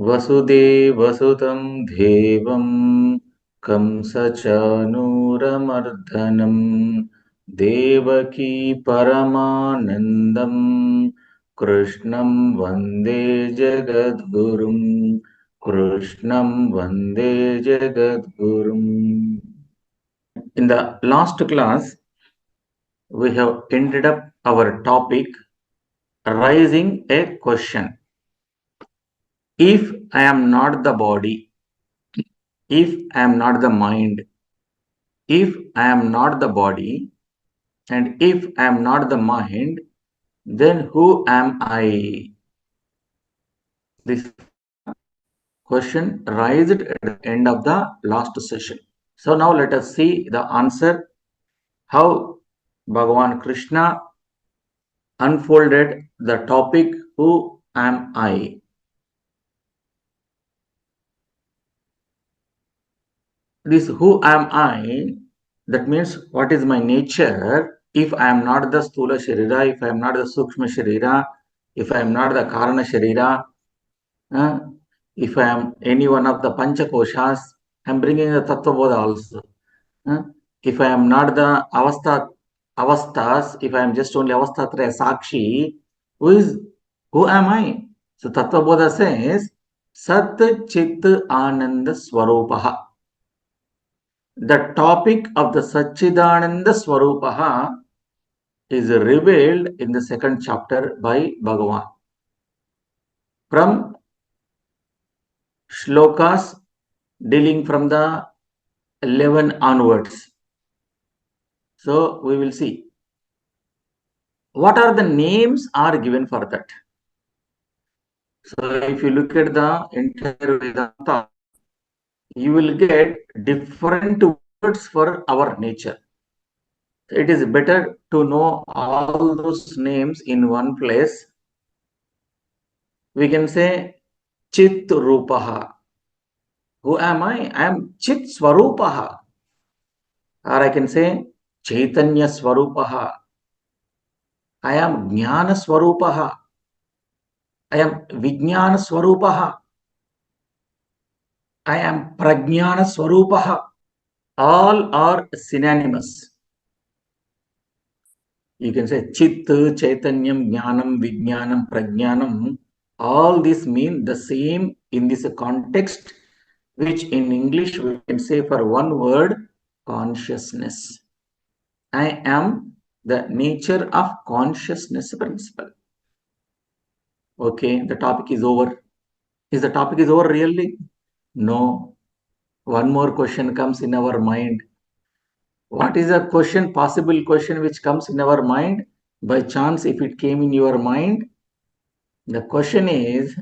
वसुदेवसुतं देवं कंसचानूरमर्दनं देवकी परमानन्दं कृष्णं वन्दे जगद्गुरुं कृष्णं वन्दे जगद्गुरुम्. In the last class, we have ended up our topic raising a question. If I am not the body, if I am not the mind, if I am not the body, and if I am not the mind, then who am I? This question raised at the end of the last session. So now let us see the answer, how Bhagavan Krishna unfolded the topic, who am I? This who am I, that means what is my nature. If I am not the Sthula Sharira, if I am not the Sukshma Sharira, if I am not the Karana Sharira, if I am any one of the Pancha Koshas, I am bringing the Tattva Bodha also. If I am not the Avastas, if I am just only Avastatraya Sakshi, who am I? So Tattva Bodha says, Sat Chit Ananda Swarupaha. The topic of the Satchidananda Swarupaha is revealed in the second chapter by Bhagavan. From shlokas dealing from the 11 onwards. So we will see. What are the names are given for that? So if you look at the entire Vedanta, you will get different words for our nature. It is better to know all those names in one place. We can say Chit Rupaha. Who am I? I am Chit Swarupaha. Or I can say Chaitanya Swarupaha. I am Jnana Swarupaha. I am Vijnana Swarupaha. I am Prajnana Swarupaha. All are synonymous. You can say Chit, Chaitanyam, Jnanam, Vijnanam, Prajnanam. All these mean the same in this context, which in English we can say for one word, consciousness. I am the nature of consciousness principle. Okay, the topic is over. Is the topic is over really? No. One more question comes in our mind. What is a question, possible question which comes in our mind? By chance, if it came in your mind, the question is,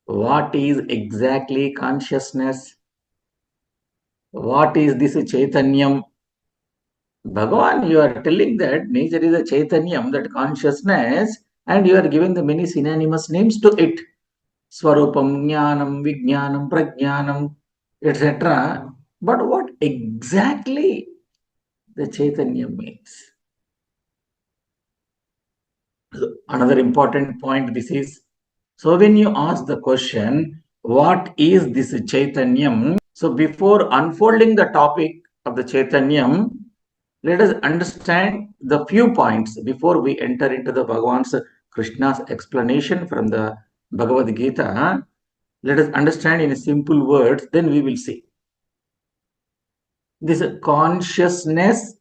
what is exactly consciousness? What is this Chaitanyam? Bhagavan, you are telling that nature is a Chaitanyam, that consciousness, and you are giving the many synonymous names to it. Swarupam, Jnanam, Vijnanam, Prajnanam, etc. But what exactly the Chaitanya means? So another important point this is, so when you ask the question, what is this Chaitanyam? So before unfolding the topic of the Chaitanyam, let us understand the few points before we enter into the Bhagavan's Krishna's explanation from the Bhagavad Gita. Let us understand in simple words, then we will see. This consciousness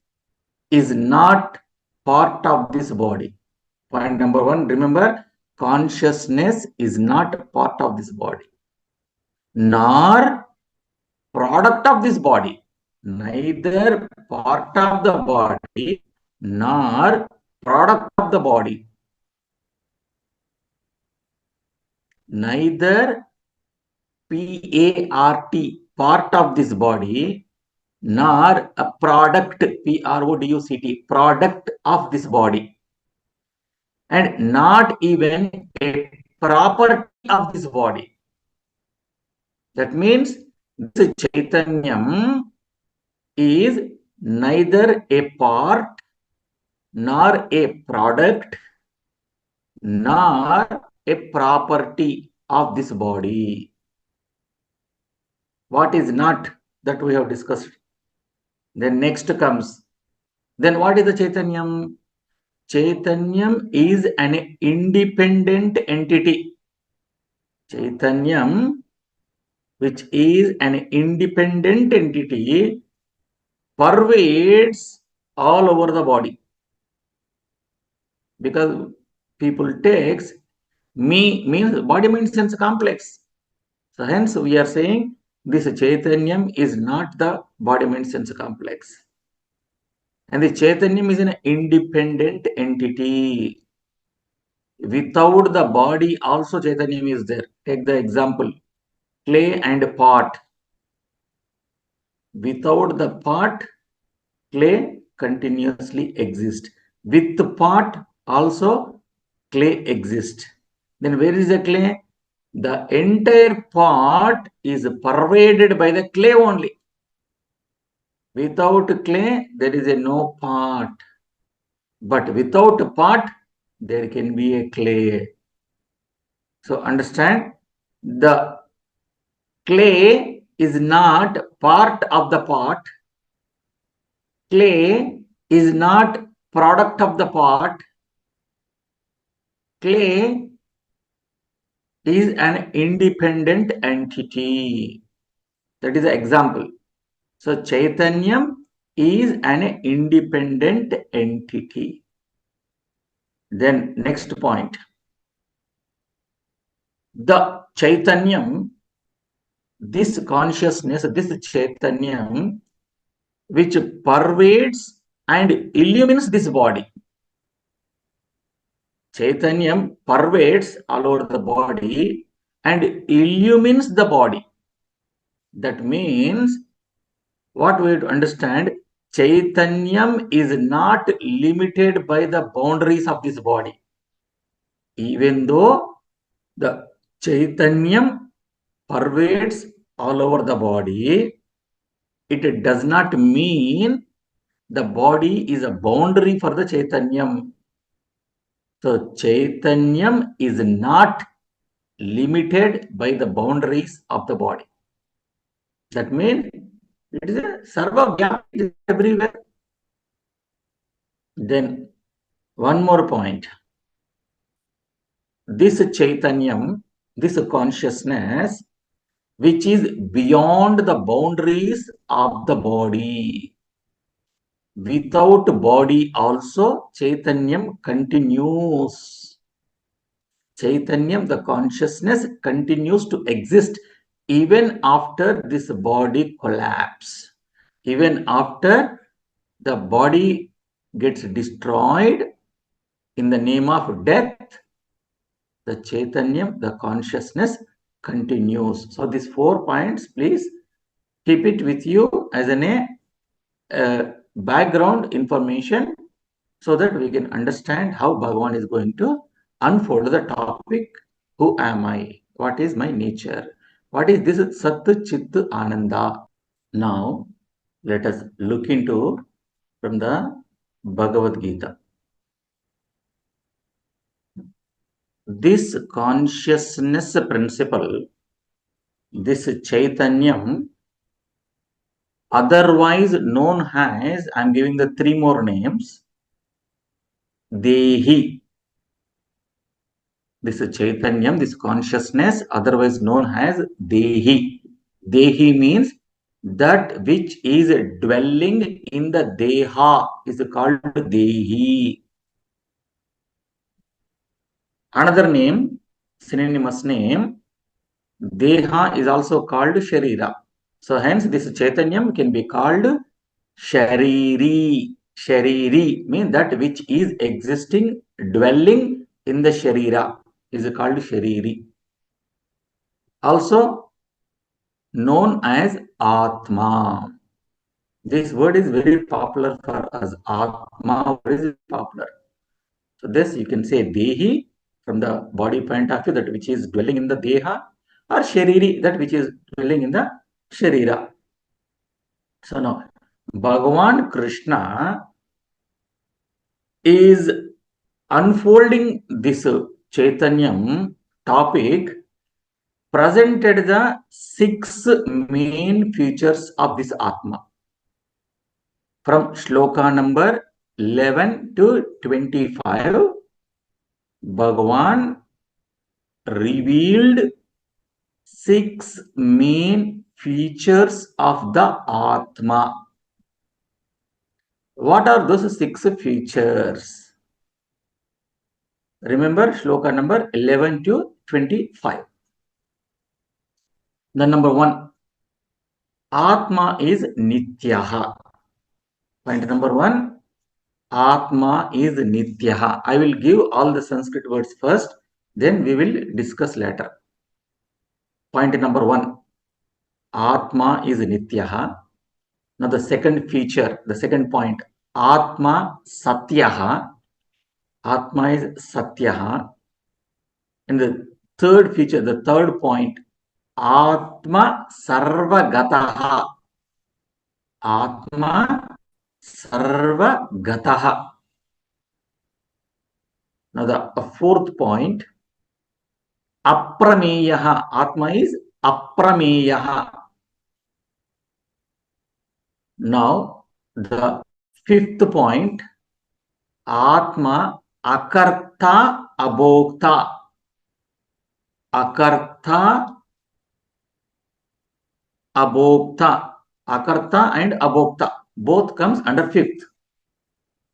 is not part of this body. Point number one, remember, consciousness is not part of this body, nor product of this body. Neither part of the body nor product of the body. Neither part of this body, nor a product, product, product of this body, and not even a property of this body. That means this Chaitanyam is neither a part nor a product nor a property of this body. What is not, that we have discussed. Then next comes, then what is the Chaitanyam? Chaitanyam is an independent entity. Chaitanyam, which is an independent entity, pervades all over the body. Because people takes me means body mind sense complex. So hence we are saying this Chaitanyam is not the body mind sense complex. And the Chaitanyam is an independent entity. Without the body also Chaitanyam is there. Take the example, clay and pot. Without the pot, clay continuously exists. With the pot also clay exists. Then where is the clay? The entire pot is pervaded by the clay only. Without clay, there is a no pot. But without a pot, there can be a clay. So understand, the clay is not part of the pot. Clay is not product of the pot. Clay is an independent entity. That is the example. So Chaitanyam is an independent entity. Then next point. The Chaitanyam, this consciousness, this Chaitanyam, which pervades and illumines this body. Chaitanyam pervades all over the body and illumines the body. That means, what we have to understand, Chaitanyam is not limited by the boundaries of this body. Even though the Chaitanyam pervades all over the body, it does not mean the body is a boundary for the Chaitanyam. So Chaitanyam is not limited by the boundaries of the body. That means it is a sarva vyapti, it is everywhere. Then one more point. This Chaitanyam, this consciousness, which is beyond the boundaries of the body. Without body also Chaitanyam continues. Chaitanyam, the consciousness, continues to exist even after this body collapse. Even after the body gets destroyed in the name of death, the Chaitanyam, the consciousness, continues. So these 4 points, please keep it with you as a background information, so that we can understand how Bhagavan is going to unfold the topic. Who am I? What is my nature? What is this Sat Chit Ananda? Now, let us look into from the Bhagavad Gita. This consciousness principle, this Chaitanyam, otherwise known as, I am giving the 3 more names, Dehi. This Chaitanyam, this consciousness, otherwise known as Dehi. Dehi means that which is dwelling in the Deha is called Dehi. Another name, synonymous name, Deha is also called Sharira. So hence this Chaitanyam can be called Shariri. Shariri means that which is existing, dwelling in the Sharira is called Shariri. Also known as Atma. This word is very popular for us. Atma word is popular. So this you can say Dehi from the body point of view, that which is dwelling in the Deha, or Shariri, that which is dwelling in the Sharira. So now Bhagavan Krishna is unfolding this Chaitanyam topic presented the 6 main features of this Atma. From shloka number 11 to 25, Bhagavan revealed 6 main features of the Atma. What are those 6 features? Remember shloka number 11 to 25. The number 1, Atma is Nityaha. Point number 1, Atma is Nityaha. I will give all the Sanskrit words first, then we will discuss later. Point number 1, Atma is Nityaha. Now the second feature, the second point, Atma Satyaha. Atma is Satyaha. And the third feature, the third point, Atma Sarvagataha. Atma Sarvagataha. Now the fourth point, Aprameyaha. Atma is Aprameyaha. Now the fifth point, Atma Akarta Abhokta. Akarta Abhokta. Akarta and Abhokta both comes under fifth.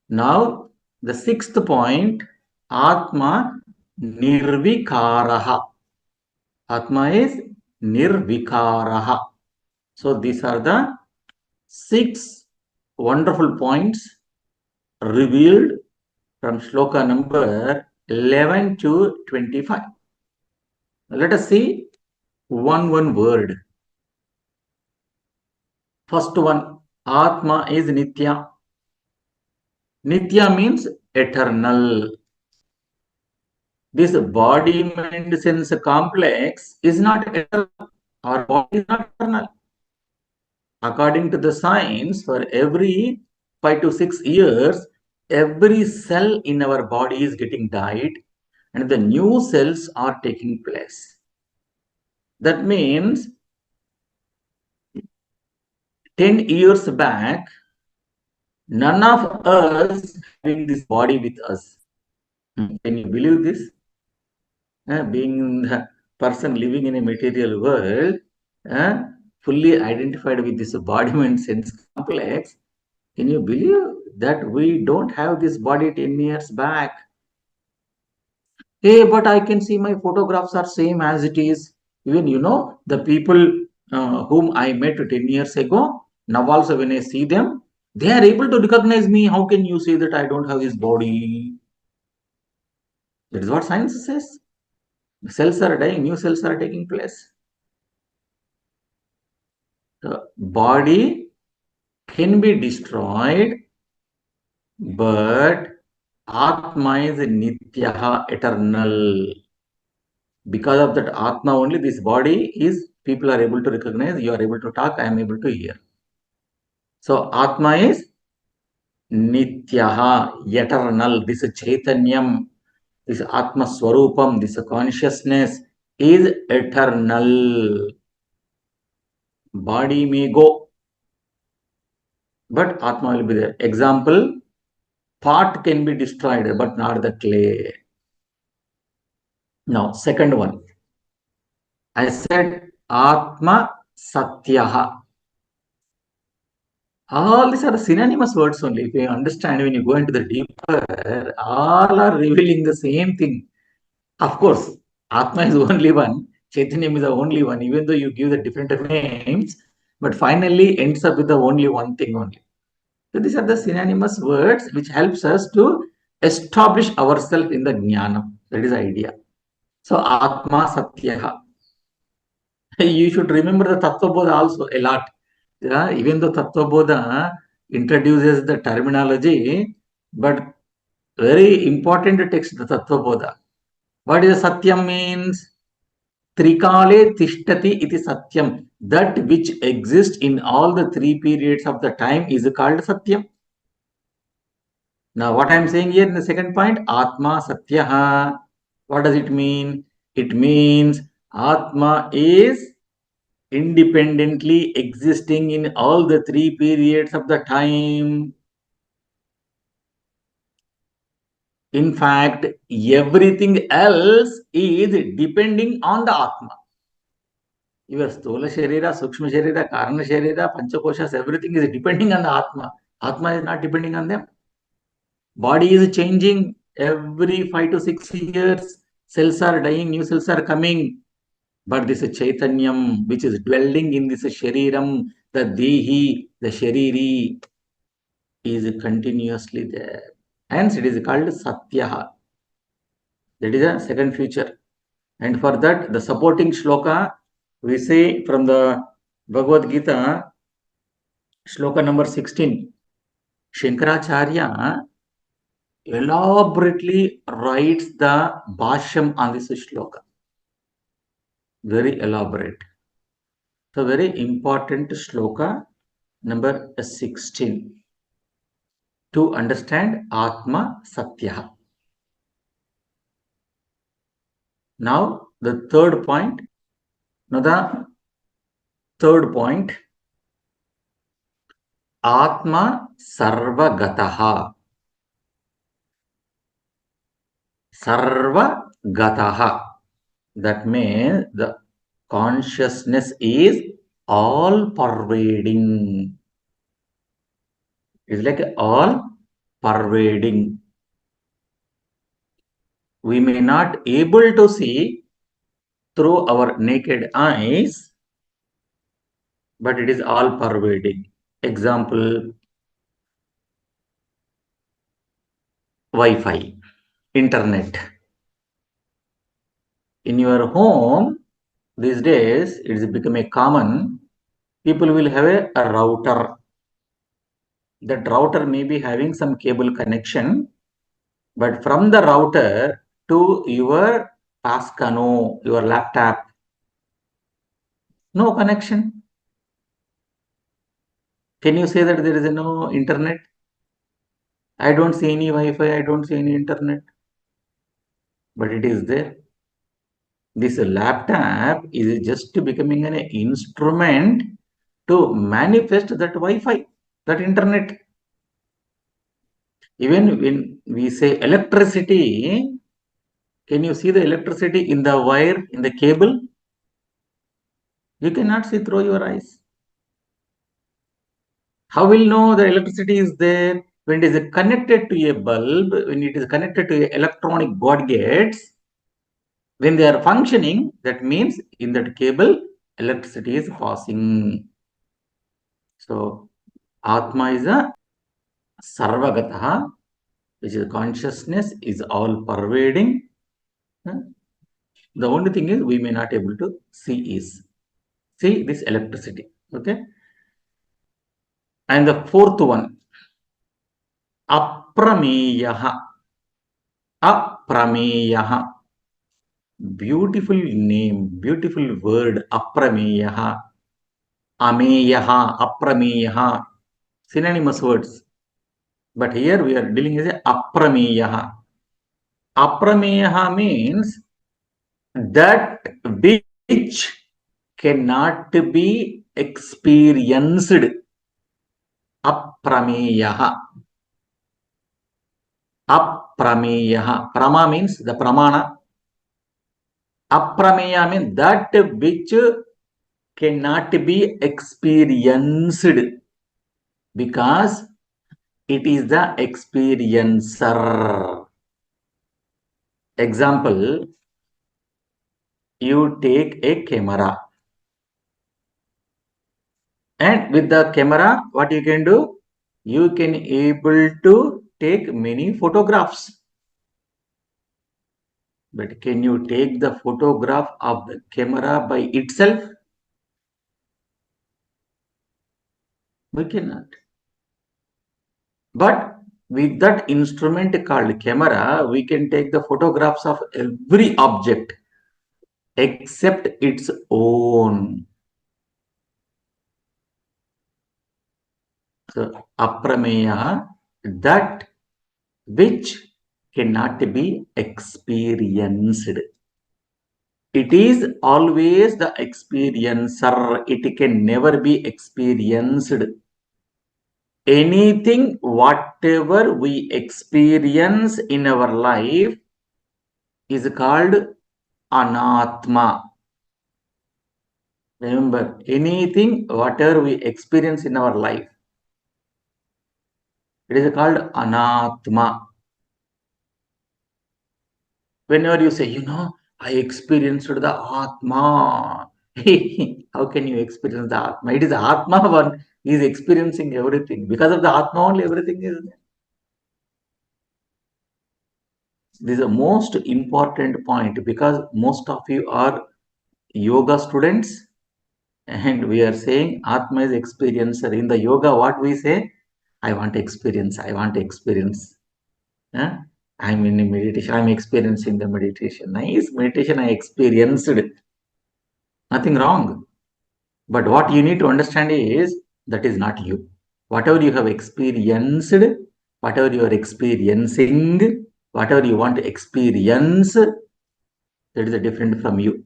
Now the sixth point, Atma Nirvikaraha. Atma is Nirvikaraha. So these are the 6 wonderful points revealed from shloka number 11 to 25. Let us see one word. First one, Atma is Nitya. Nitya means eternal. This body mind sense complex is not eternal. Our body is not eternal. According to the science, for every 5 to 6 years, every cell in our body is getting died and the new cells are taking place. That means 10 years back, none of us having this body with us. Can you believe this? Being the person living in a material world, fully identified with this body mind sense complex, can you believe that we don't have this body 10 years back? Hey, but I can see my photographs are same as it is. Even, the people whom I met 10 years ago, now also when I see them, they are able to recognize me. How can you say that I don't have this body? That is what science says. The cells are dying, new cells are taking place. The body can be destroyed, but Atma is Nityaha, eternal. Because of that Atma only, this body is, people are able to recognize, you are able to talk, I am able to hear. So Atma is Nityaha, eternal. This Chaitanyam, this Atma Swarupam, this consciousness is eternal. Body may go, but Atma will be there. Example, pot can be destroyed, but not the clay. Now, second one. I said Atma Satyaha. All these are synonymous words only. If you understand, when you go into the deeper, all are revealing the same thing. Of course, Atma is only one, Chaitanya is the only one, even though you give the different names, but finally ends up with the only one thing only. So these are the synonymous words which helps us to establish ourselves in the jnana. That is the idea. So Atma Satyaha. You should remember the Tattva Bodha also a lot. Even though Tattva Bodha introduces the terminology, but very important text, the Tattva Bodha. What is Satyam means? Trikale tishtati iti Satyam. That which exists in all the 3 periods of the time is called Satyam. Now what I am saying here in the second point, Atma Satyaha. What does it mean? It means Atma is independently existing in all the three periods of the time. In fact, everything else is depending on the Atma. Your Stula Sharira, Sukshma Sharira, Karana Sharira, Panchakoshas, everything is depending on the Atma. Atma is not depending on them. Body is changing every 5 to 6 years. Cells are dying, new cells are coming. But this Chaitanyam, which is dwelling in this Shariram, the Dehi, the Shariri, is continuously there. Hence, it is called Satyaha. That is a second feature. And for that, the supporting shloka, we say from the Bhagavad Gita, shloka number 16, Shankaracharya elaborately writes the bhashyam on this shloka. Very elaborate. So, very important shloka number 16 to understand Atma Satya. Now, the third point. Now, the third point, Atma Sarvagataha. Sarvagataha. That means the consciousness is all pervading. It's like all pervading. We may not able to see through our naked eyes, but it is all pervading. Example, Wi-Fi, internet. In your home, these days, it is becoming common. People will have a router. That router may be having some cable connection, but from the router to your Pascano, your laptop, no connection. Can you say that there is no internet? I don't see any Wi-Fi, I don't see any internet, but it is there. This laptop is just becoming an instrument to manifest that Wi-Fi, that internet. Even when we say electricity, can you see the electricity in the wire, in the cable? You cannot see through your eyes. How will know the electricity is there? When it is connected to a bulb, when it is connected to electronic gadgets, when they are functioning, that means in that cable, electricity is passing. So, Atma is a Sarvagataha, which is consciousness, is all pervading. The only thing is we may not able to see this electricity. Okay. And the fourth one, Aprameyaha. Aprameyaha. Beautiful name, beautiful word, Aprameyaha. Ameyaha, Aprameyaha. Synonymous words. But here we are dealing with Aprameyaha. Aprameyaha means that which cannot be experienced. Aprameyaha. Aprameyaha. Prama means the pramana. Aprameya means that which cannot be experienced because it is the experiencer. Example, you take a camera. And with the camera, what you can do? You can able to take many photographs. But can you take the photograph of the camera by itself? We cannot. But with that instrument called camera, we can take the photographs of every object except its own. So, aprameya, that which cannot be experienced. It is always the experiencer. It can never be experienced. Anything, whatever we experience in our life is called anatma. Remember, anything, whatever we experience in our life, it is called anatma. Whenever you say, I experienced the Atma. How can you experience the Atma? It is Atma one is experiencing everything. Because of the Atma only everything is there. This is a most important point because most of you are yoga students and we are saying Atma is experiencer. In the yoga, what we say? I want to experience. I want to experience. Huh? I'm in a meditation. I'm experiencing the meditation. Nice meditation I experienced. Nothing wrong. But what you need to understand is that is not you. Whatever you have experienced, whatever you are experiencing, whatever you want to experience, that is different from you.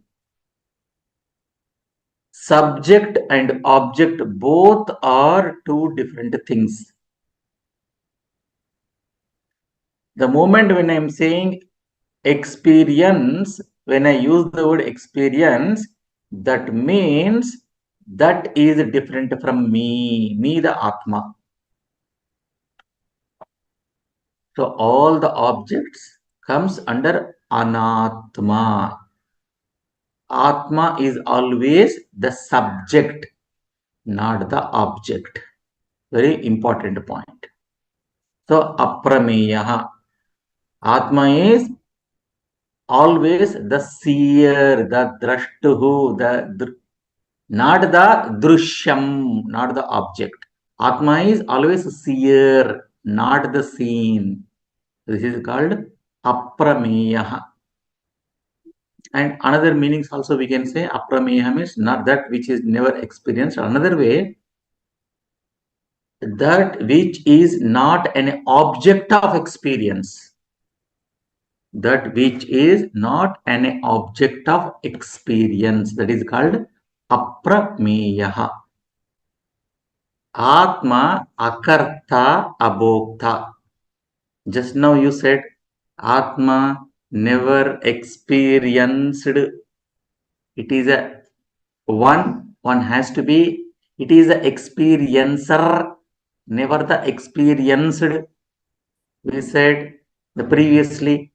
Subject and object both are two different things. The moment when I am saying experience, when I use the word experience, that means that is different from me the Atma. So all the objects comes under anatma. Atma is always the subject, not the object. Very important point. So aprameyaha. Atma is always the seer, the drashtuhu, not the drishyam, not the object. Atma is always a seer, not the seen. This is called aprameyaha. And another meanings also we can say aprameya means not that which is never experienced. Another way, that which is not an object of experience. That which is not an object of experience. That is called aprameya. Atma akarta abhokta. Just now you said Atma never experienced. It is a one has to be, it is the experiencer, never the experienced. We said the previously.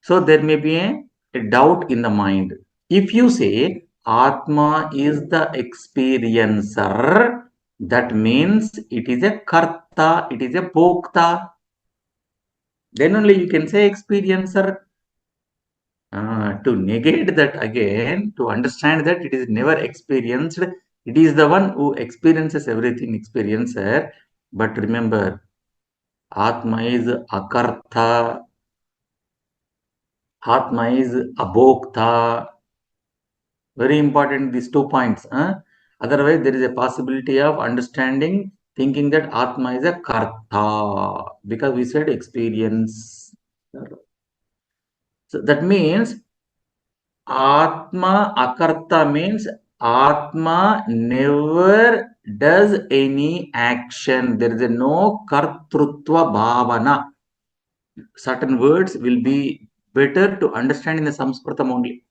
So there may be a doubt in the mind. If you say Atma is the experiencer, that means it is a karta, it is a bhokta. Then only you can say experiencer. To negate that again, to understand that it is never experienced, it is the one who experiences everything, experiencer. But remember, Atma is akarta, Atma is abhokta. Very important, these 2 points. Otherwise, there is a possibility of understanding, thinking that Atma is a karta, because we said experience. So that means Atma akarta means Atma never does any action. There is no kartrutva bhavana. Certain words will be better to understand in the Sanskritam only.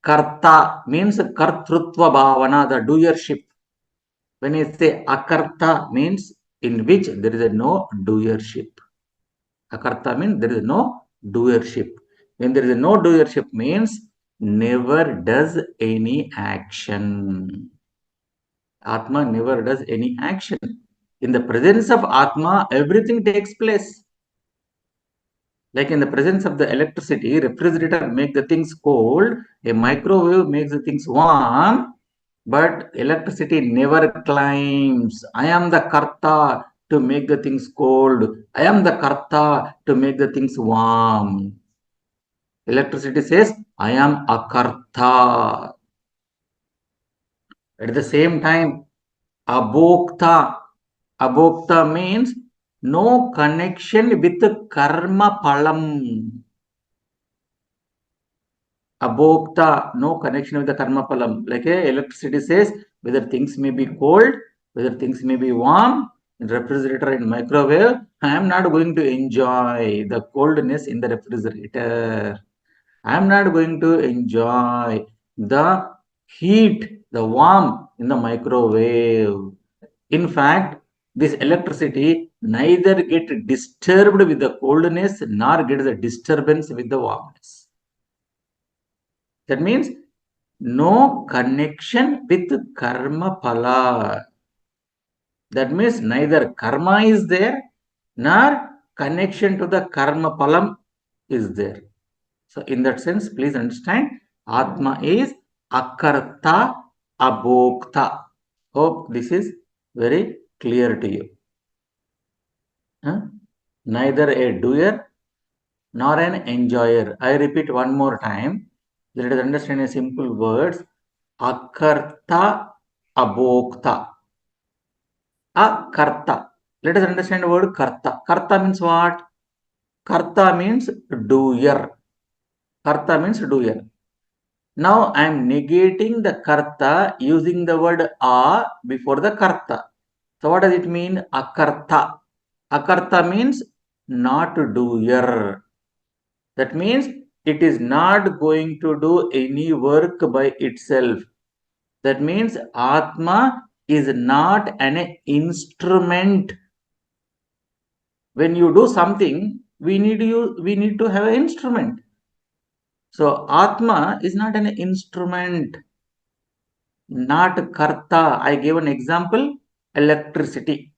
Karta means kartrutva bhavana, the doership. When I say akarta means in which there is no doership. Akarta means there is no doership. When there is no doership means never does any action. Atma never does any action. In the presence of Atma, everything takes place. Like in the presence of the electricity, refrigerator makes the things cold, a microwave makes the things warm, but electricity never claims, I am the karta to make the things cold. I am the karta to make the things warm. Electricity says, I am a karta. At the same time, abhokta. Abhokta means no connection with karma palam. Abhokta, no connection with the karma palam. Like electricity says, whether things may be cold, whether things may be warm, in refrigerator and microwave, I am not going to enjoy the coldness in the refrigerator. I am not going to enjoy the heat, the warmth in the microwave. In fact, this electricity neither get disturbed with the coldness nor get the disturbance with the warmness. That means no connection with karma phala. That means neither karma is there nor connection to the karma palam is there. So in that sense, please understand, Atma is akarta abhokta. Hope this is very clear to you. Huh? Neither a doer nor an enjoyer. I repeat one more time. Let us understand a simple words. Akarta abhokta. Akarta. Let us understand the word karta. Karta means what? Karta means doer. Karta means doer. Now I am negating the karta using the word a before the karta. So what does it mean? Akarta. Akarta means not doer. That means it is not going to do any work by itself. That means Atma is not an instrument. When you do something, we need to have an instrument. So Atma is not an instrument, not karta. I gave an example, electricity.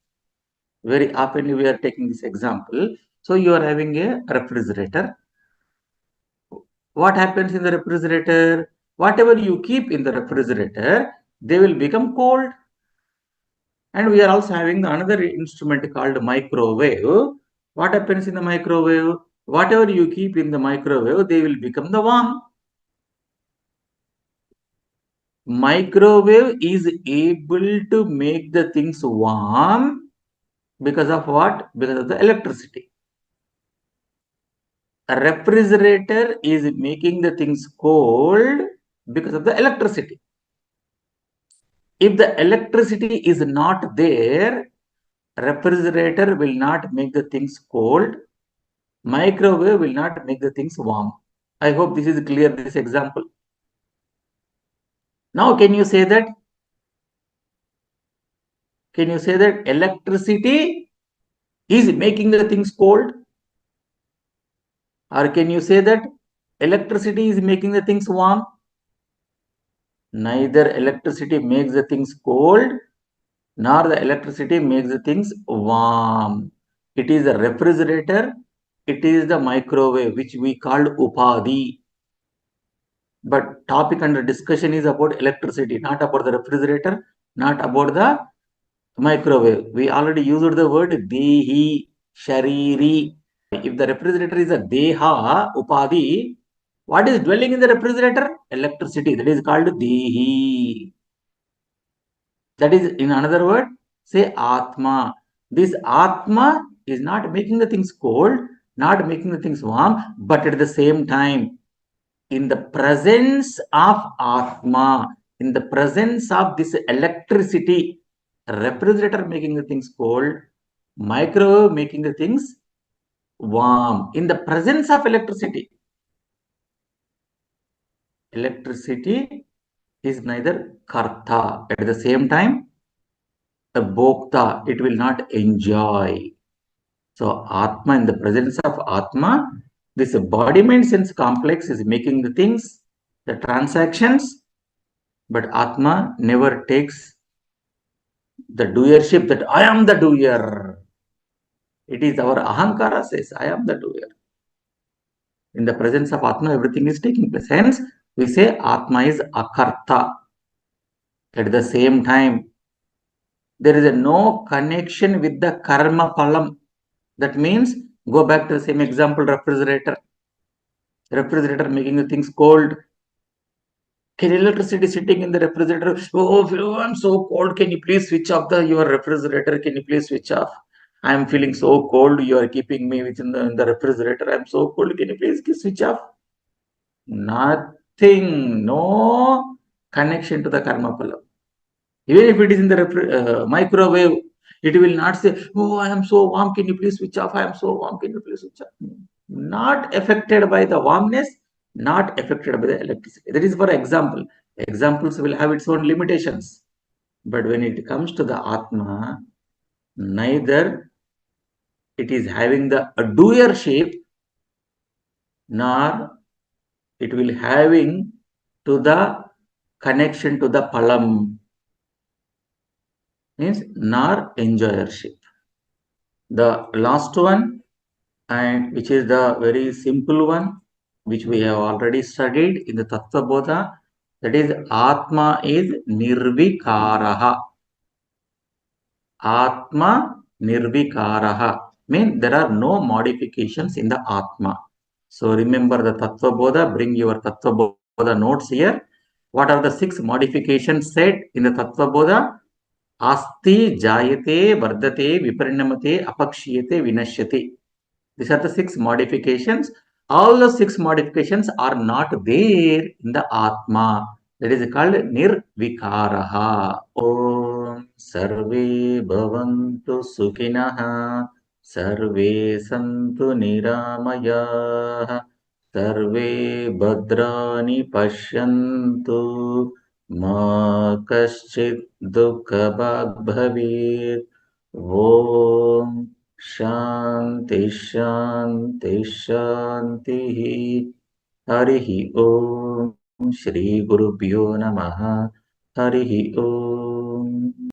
Very often we are taking this example. So you are having a refrigerator. What happens in the refrigerator? Whatever you keep in the refrigerator, they will become cold. And we are also having another instrument called microwave. What happens in the microwave? Whatever you keep in the microwave, they will become the warm. Microwave is able to make the things warm because of what? Because of the electricity. A refrigerator is making the things cold because of the electricity. If the electricity is not there, refrigerator will not make the things cold. Microwave will not make the things warm. I hope this is clear, this example. Now, can you say that electricity is making the things cold? Or can you say that electricity is making the things warm? Neither electricity makes the things cold, nor the electricity makes the things warm. It is the refrigerator, it is the microwave, which we called upadhi. But topic under discussion is about electricity, not about the refrigerator, not about the microwave. We already used the word dehi, shariri. If the refrigerator is a deha, upadhi, what is dwelling in the refrigerator? Electricity. That is called dehi. That is, in another word, say Atma. This Atma is not making the things cold, not making the things warm, but at the same time, in the presence of Atma, in the presence of this electricity, refrigerator making the things cold, microwave making the things warm. In the presence of electricity, electricity is neither karta. At the same time, a bhokta, it will not enjoy. So Atma, in the presence of Atma, this body mind sense complex is making the things, the transactions, but Atma never takes the doership that I am the doer. It is our ahankara says, I am the doer. In the presence of Atma, everything is taking place. Hence, we say Atma is akarta. At the same time, there is no connection with the karma palam. That means, go back to the same example, refrigerator. Refrigerator making the things cold. Can electricity sitting in the refrigerator? Oh, I'm so cold. Can you please switch off your refrigerator? Can you please switch off? I'm feeling so cold. You are keeping me within the refrigerator. I'm so cold. Can you please switch off? Not nothing, no connection to the karma phala. Even if it is in the microwave, it will not say, oh, I am so warm, can you please switch off? I am so warm, can you please switch off? Not affected by the warmness, not affected by the electricity. That is for example. Examples will have its own limitations. But when it comes to the Atma, neither it is having the doership, nor it will having to the connection to the palam, means nor enjoyership. The last one, and which is the very simple one, which we have already studied in the Tattva Bodha, that is Atma is Nirvikaraha. Atma Nirvikaraha means there are no modifications in the Atma. So remember the Tattva Bodha, bring your Tattva Bodha notes here. What are the 6 modifications said in the Tattva Bodha? Asti, Jayate, Vardate, Viparinamate, Apakshiyate, Vinashyate. These are the 6 modifications. All the 6 modifications are not there in the Atma. That is called Nirvikaraha. Om Sarve Bhavantu Sukhinaha. Sarve Santu Niramayah. Sarve Bhadrani Pashyantu. Ma Kaschid Dukhabhag Bhavir. Om शांति शांति शांति हरि ओम श्री गुरुभ्यो नमः हरि ओम